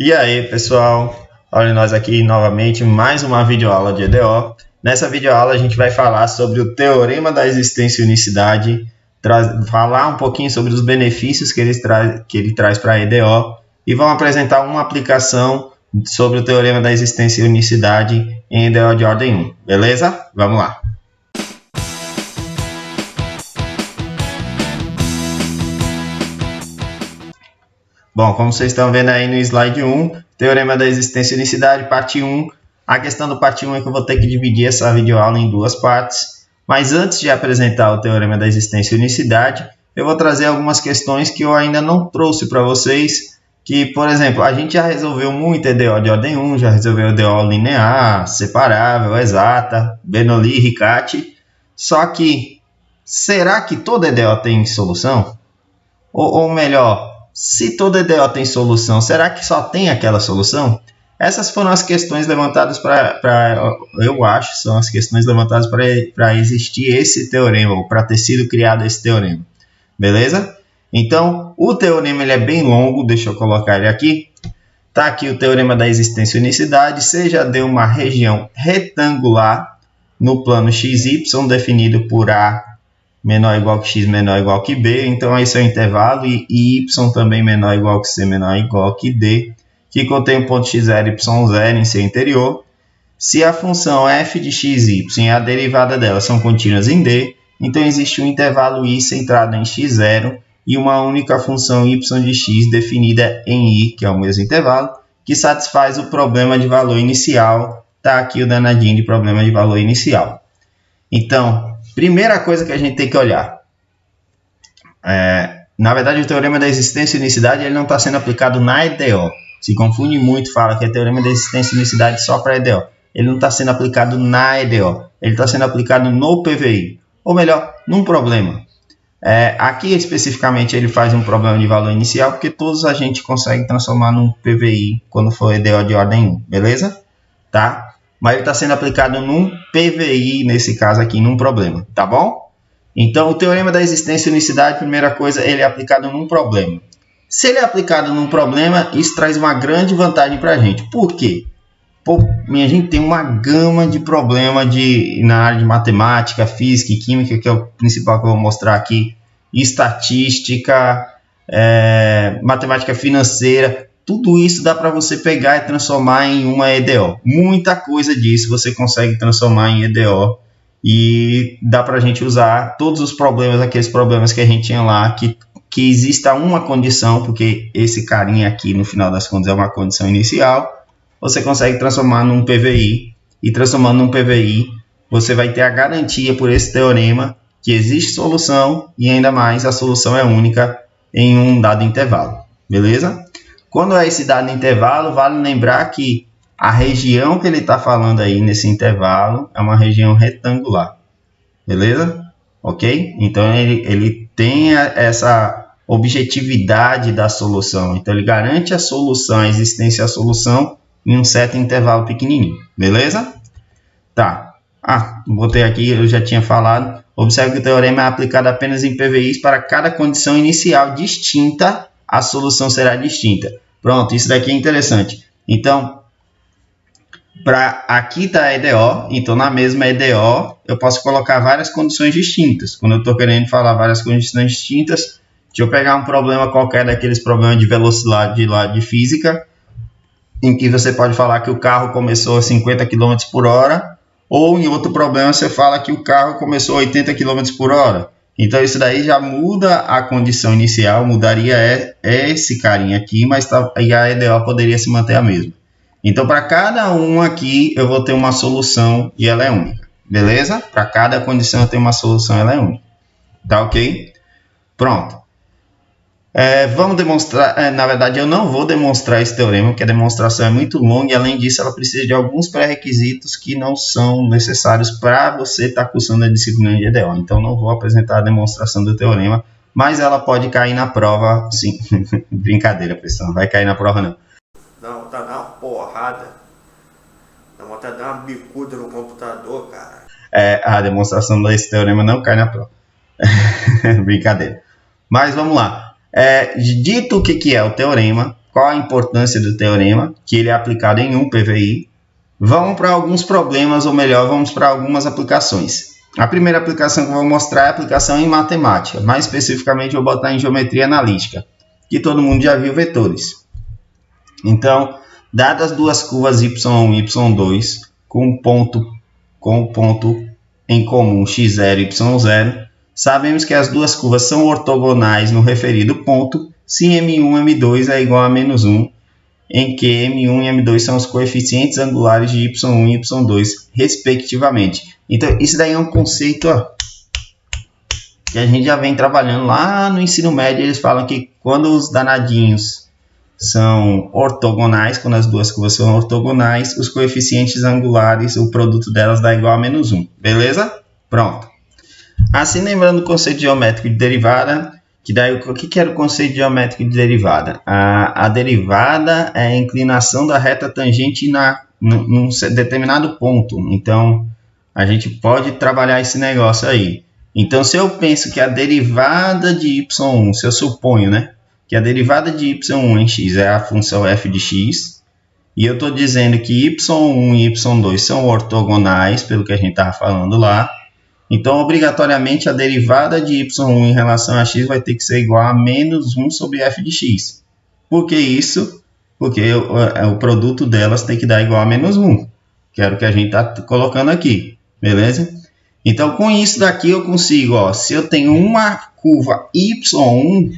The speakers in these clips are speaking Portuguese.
E aí, pessoal? Olha nós aqui novamente, mais uma videoaula de EDO. Nessa videoaula a gente vai falar sobre o Teorema da Existência e Unicidade, falar um pouquinho sobre os benefícios que ele traz para a EDO e vamos apresentar uma aplicação sobre o Teorema da Existência e Unicidade em EDO de ordem 1, beleza? Vamos lá! Bom, como vocês estão vendo aí no slide 1, Teorema da Existência e Unicidade, parte 1. A questão do parte 1 é que eu vou ter que dividir essa videoaula em duas partes. Mas antes de apresentar o Teorema da Existência e Unicidade, eu vou trazer algumas questões que eu ainda não trouxe para vocês. Que, por exemplo, a gente já resolveu muito EDO de ordem 1, já resolveu EDO linear, separável, exata, Bernoulli, Riccati. Só que, será que todo EDO tem solução? Ou melhor, se todo EDO tem solução, será que só tem aquela solução? Essas foram as questões levantadas eu acho, são as questões levantadas para existir esse teorema, ou para ter sido criado esse teorema. Beleza? Então, o teorema ele é bem longo, deixa eu colocar ele aqui. Está aqui o teorema da existência e unicidade, seja de uma região retangular no plano XY, definido por A menor ou igual que x menor ou igual que b, então esse é o intervalo, e y também menor ou igual que c menor ou igual que d, que contém o ponto x0 e y0 em seu interior. Se a função f de x, y e a derivada dela são contínuas em d, então existe um intervalo i centrado em x0 e uma única função y de x definida em i, que é o mesmo intervalo, que satisfaz o problema de valor inicial. Está aqui o danadinho de problema de valor inicial. Então, primeira coisa que a gente tem que olhar, na verdade o teorema da existência e unicidade ele não está sendo aplicado na EDO. Se confunde muito, fala que é teorema da existência e unicidade só para EDO. Ele não está sendo aplicado na EDO, ele está sendo aplicado no PVI, ou melhor, num problema. Aqui especificamente ele faz um problema de valor inicial, porque todos a gente consegue transformar num PVI quando for EDO de ordem 1, beleza? Tá? Mas ele está sendo aplicado num PVI, nesse caso aqui, num problema, tá bom? Então, o teorema da existência e unicidade, primeira coisa, ele é aplicado num problema. Se ele é aplicado num problema, isso traz uma grande vantagem para a gente. Por quê? Minha gente tem uma gama de problemas na área de matemática, física e química, que é o principal que eu vou mostrar aqui, estatística, matemática financeira. Tudo isso dá para você pegar e transformar em uma EDO. Muita coisa disso você consegue transformar em EDO. E dá para a gente usar todos os problemas, aqueles problemas que a gente tinha lá, que exista uma condição, porque esse carinha aqui, no final das contas, é uma condição inicial. Você consegue transformar num PVI. E transformando num PVI, você vai ter a garantia por esse teorema que existe solução e ainda mais a solução é única em um dado intervalo. Beleza? Quando é esse dado intervalo, vale lembrar que a região que ele está falando aí nesse intervalo é uma região retangular. Beleza? Ok? Então, ele tem essa objetividade da solução. Então, ele garante a solução, a existência da solução em um certo intervalo pequenininho. Beleza? Tá. Botei aqui, eu já tinha falado. Observe que o teorema é aplicado apenas em PVIs para cada condição inicial distinta, a solução será distinta. Pronto, isso daqui é interessante. Então, aqui está a EDO, então na mesma EDO eu posso colocar várias condições distintas. Quando eu estou querendo falar várias condições distintas, deixa eu pegar um problema qualquer daqueles problemas de velocidade lá de física, em que você pode falar que o carro começou a 50 km por hora, ou em outro problema você fala que o carro começou a 80 km por hora. Então, isso daí já muda a condição inicial, mudaria esse carinha aqui, mas e a EDO poderia se manter a mesma. Então, para cada um aqui, eu vou ter uma solução e ela é única. Beleza? Para cada condição eu tenho uma solução e ela é única. Tá ok? Pronto. Vamos demonstrar, na verdade eu não vou demonstrar esse teorema, porque a demonstração é muito longa e além disso ela precisa de alguns pré-requisitos que não são necessários para você estar cursando a disciplina de EDO. Então não vou apresentar a demonstração do teorema, mas ela pode cair na prova, sim. Brincadeira, pessoal, não vai cair na prova não. Dá vontade de dar uma porrada, dá vontade de dar uma bicuda no computador, cara. A demonstração desse teorema não cai na prova. Brincadeira. Mas vamos lá. Dito o que é o teorema, qual a importância do teorema, que ele é aplicado em um PVI. Vamos para alguns problemas, ou melhor, vamos para algumas aplicações. A primeira aplicação que eu vou mostrar é a aplicação em matemática. Mais especificamente, eu vou botar em geometria analítica, que todo mundo já viu vetores. Então, dadas duas curvas y1 e y2, com um ponto em comum x0 e y0, sabemos que as duas curvas são ortogonais no referido ponto se m1 e m2 é igual a menos 1, em que m1 e m2 são os coeficientes angulares de y1 e y2, respectivamente. Então, isso daí é um conceito que a gente já vem trabalhando lá no ensino médio. Eles falam que quando os danadinhos são ortogonais, quando as duas curvas são ortogonais, os coeficientes angulares, o produto delas dá igual a menos 1. Beleza? Pronto. Assim, lembrando o conceito geométrico de derivada, que daí o que era o conceito geométrico de derivada? A derivada é a inclinação da reta tangente num determinado ponto. Então, a gente pode trabalhar esse negócio aí. Então, se eu penso que a derivada de y1, se eu suponho, né, que a derivada de y1 em x é a função f de x, e eu estou dizendo que y1 e y2 são ortogonais, pelo que a gente estava falando lá, então, obrigatoriamente, a derivada de y1 em relação a x vai ter que ser igual a menos 1 sobre f de x. Por que isso? Porque o produto delas tem que dar igual a menos 1, que era o que a gente está colocando aqui, beleza? Então, com isso daqui eu consigo, se eu tenho uma curva y1,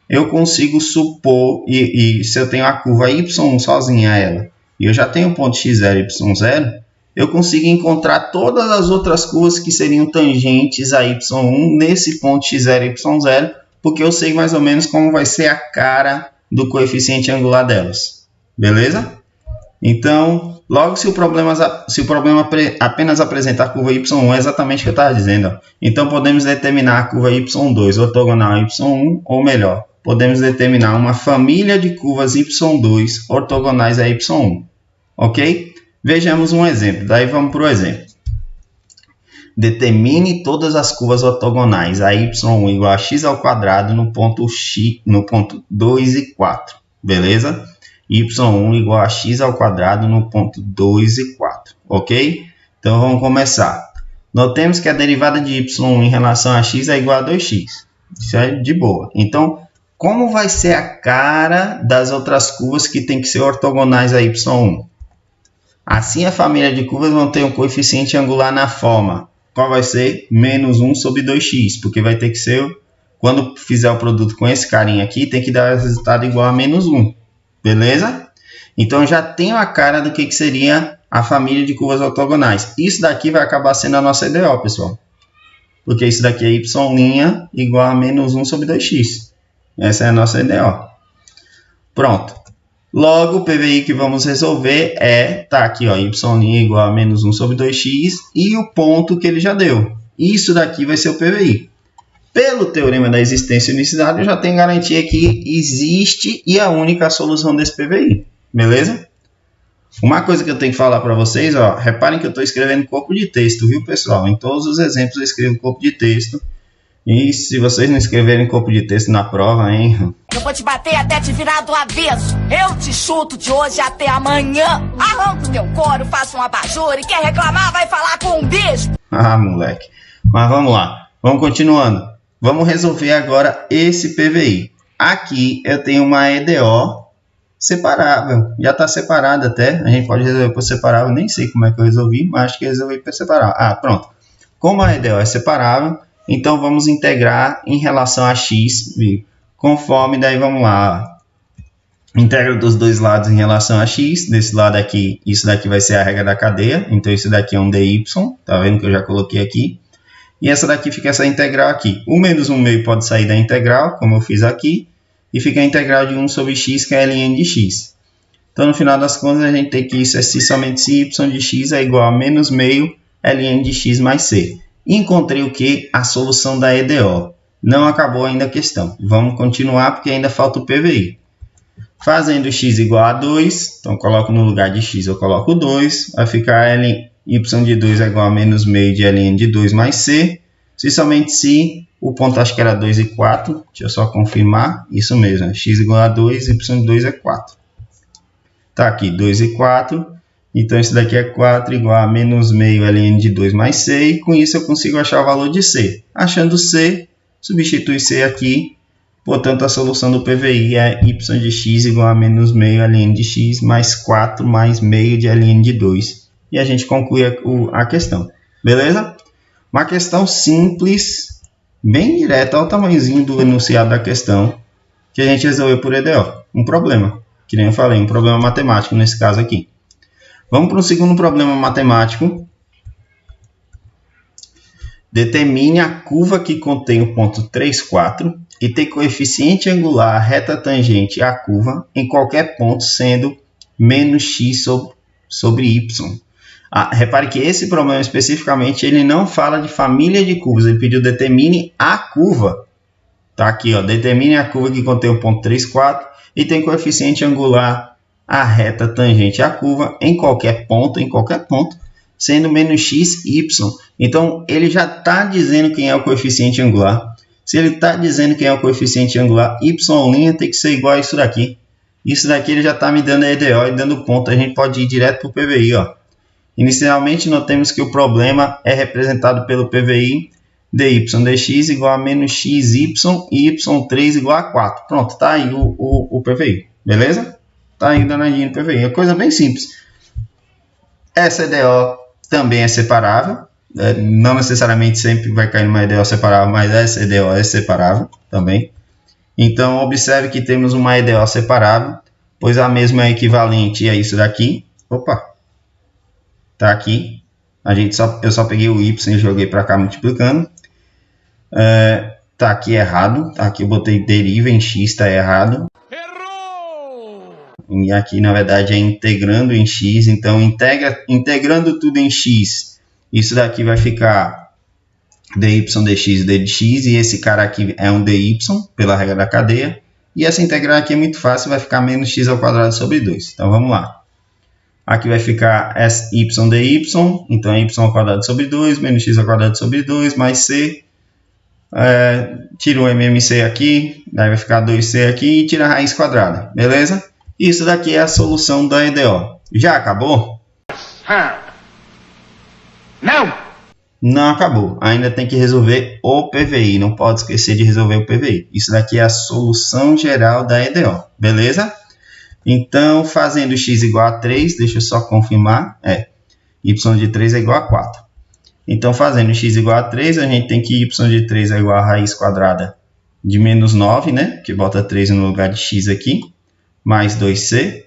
eu consigo supor, e se eu tenho a curva y1 sozinha ela, e eu já tenho o ponto x0 e y0, eu consigo encontrar todas as outras curvas que seriam tangentes a y1 nesse ponto x0 e y0, porque eu sei mais ou menos como vai ser a cara do coeficiente angular delas. Beleza? Então, logo se o problema apenas apresentar a curva y1, é exatamente o que eu estava dizendo. Então, podemos determinar a curva y2 ortogonal a y1, ou melhor, podemos determinar uma família de curvas y2 ortogonais a y1. Ok? Vejamos um exemplo, daí vamos para o exemplo. Determine todas as curvas ortogonais a y1 igual a x ao quadrado no ponto 2 e 4, beleza? Y1 igual a x ao quadrado no ponto 2 e 4, ok? Então vamos começar. Notemos que a derivada de y1 em relação a x é igual a 2x. Isso é de boa. Então, como vai ser a cara das outras curvas que tem que ser ortogonais a y1? Assim, a família de curvas vão ter um coeficiente angular na forma. Qual vai ser? Menos 1 sobre 2x, porque vai ter que ser, quando fizer o produto com esse carinha aqui, tem que dar resultado igual a menos 1. Beleza? Então, eu já tenho a cara do que seria a família de curvas ortogonais. Isso daqui vai acabar sendo a nossa EDO, pessoal. Porque isso daqui é y' igual a menos 1 sobre 2x. Essa é a nossa EDO. Pronto. Logo, o PVI que vamos resolver tá aqui, ó, y' igual a menos 1 sobre 2x e o ponto que ele já deu. Isso daqui vai ser o PVI. Pelo teorema da existência e unicidade, eu já tenho garantia que existe e a única solução desse PVI. Beleza? Uma coisa que eu tenho que falar para vocês, reparem que eu estou escrevendo corpo de texto, viu, pessoal? Em todos os exemplos eu escrevo corpo de texto. E se vocês não escreverem corpo de texto na prova, hein? Eu vou te bater até te virar do avesso. Eu te chuto de hoje até amanhã. Arranco teu couro, faço um abajur e quer reclamar vai falar com um bicho. Ah, moleque. Mas vamos lá. Vamos continuando. Vamos resolver agora esse PVI. Aqui eu tenho uma EDO separável. Já está separada até. A gente pode resolver por separável. Nem sei como é que eu resolvi, mas acho que eu resolvi por separável. Ah, pronto. Como a EDO é separável, então, vamos integrar em relação a x, conforme, daí vamos lá. Integra dos dois lados em relação a x. Desse lado aqui, isso daqui vai ser a regra da cadeia. Então, isso daqui é um dy. Tá vendo que eu já coloquei aqui. E essa daqui fica essa integral aqui. O menos 1 meio pode sair da integral, como eu fiz aqui. E fica a integral de 1 sobre x, que é ln de x. Então, no final das contas, a gente tem que isso é se somente se y de x é igual a menos meio ln de x mais c. Encontrei o que? A solução da EDO. Não acabou ainda a questão. Vamos continuar porque ainda falta o PVI. Fazendo x igual a 2, então coloco no lugar de x, eu coloco 2. Vai ficar y de 2 é igual a menos meio de ln de 2 mais c. Se somente se o ponto acho que era 2 e 4, deixa eu só confirmar, isso mesmo, x igual a 2, y de 2 é 4. Tá aqui, 2 e 4, então isso daqui é 4 igual a menos meio ln de 2 mais c, e com isso eu consigo achar o valor de c. Achando c, substitui c aqui, portanto a solução do PVI é y de x igual a menos meio ln de x mais 4 mais meio de ln de 2. E a gente conclui a questão, beleza? Uma questão simples, bem direta, olha o tamanhozinho do enunciado da questão, que a gente resolveu por EDO. Um problema, que nem eu falei, um problema matemático nesse caso aqui. Vamos para o segundo problema matemático. Determine a curva que contém o ponto 3, 4 e tem coeficiente angular reta tangente à curva em qualquer ponto, sendo menos x sobre y. Repare que esse problema especificamente ele não fala de família de curvas, ele pediu determine a curva. Tá aqui, ó, determine a curva que contém o ponto 3, 4 e tem coeficiente angular a reta tangente à curva em qualquer ponto, sendo menos x, y. Então, ele já está dizendo quem é o coeficiente angular. Se ele está dizendo quem é o coeficiente angular, y' tem que ser igual a isso daqui. Isso daqui ele já está me dando a EDO e dando ponto. A gente pode ir direto para o PVI, ó. Inicialmente, notemos que o problema é representado pelo PVI dy dx igual a menos xy e y3 igual a 4. Pronto, está aí o PVI, beleza? Está aí danadinho o PVI. É coisa bem simples. Essa EDO também é separável. Não necessariamente sempre vai cair numa EDO separável, mas essa EDO é separável também. Então, observe que temos uma EDO separável, pois a mesma é equivalente a isso daqui. Opa! Tá aqui, eu só peguei o y e joguei para cá multiplicando. Tá aqui errado, tá aqui eu botei deriva em x, tá errado. Errou! E aqui na verdade é integrando em x, então integrando tudo em x, isso daqui vai ficar dy dx e dx, e esse cara aqui é um dy pela regra da cadeia, e essa integral aqui é muito fácil, vai ficar menos x ao quadrado sobre 2. Então vamos lá. Aqui vai ficar y dy, então é y ao quadrado sobre 2, menos x ao quadrado sobre 2, mais c. Tira o mmc aqui, daí vai ficar 2c aqui e tira a raiz quadrada, beleza? Isso daqui é a solução da EDO. Já acabou? Não! Não acabou, ainda tem que resolver o PVI, não pode esquecer de resolver o PVI. Isso daqui é a solução geral da EDO, beleza? Então, fazendo x igual a 3, deixa eu só confirmar, y de 3 é igual a 4. Então, fazendo x igual a 3, a gente tem que y de 3 é igual a raiz quadrada de menos 9, né? Que bota 3 no lugar de x aqui, mais 2c.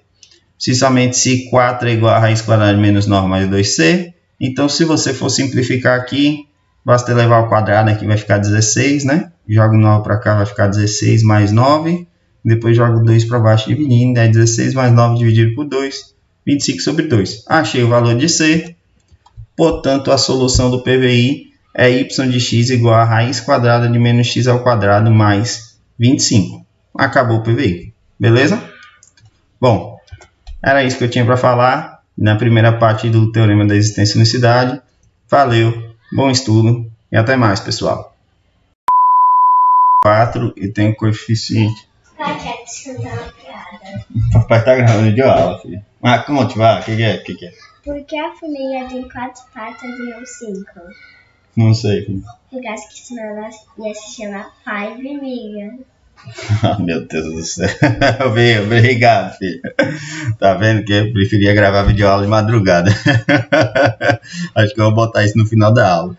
Se somente se 4 é igual a raiz quadrada de menos 9 mais 2c. Então, se você for simplificar aqui, basta levar ao quadrado, aqui vai ficar 16, né? Jogo 9 para cá, vai ficar 16 mais 9. Depois jogo 2 para baixo dividindo, é 16 mais 9 dividido por 2, 25 sobre 2. Achei o valor de c, portanto a solução do PVI é y de x igual a raiz quadrada de menos x ao quadrado mais 25. Acabou o PVI, beleza? Bom, era isso que eu tinha para falar na primeira parte do Teorema da Existência e Unicidade. Valeu, bom estudo e até mais, pessoal. 4 e tem o coeficiente. Pai, quer te contar uma piada? Papai tá gravando de aula, filho. Mas conte, vai, o que é? Por que a formiga tem 4 patas e não 5? Não sei, filho. Por causa que senão ela ia se chamar Pai Formiga. Meu Deus do céu. Obrigado, filho. Tá vendo que eu preferia gravar videoaula de madrugada. Acho que eu vou botar isso no final da aula.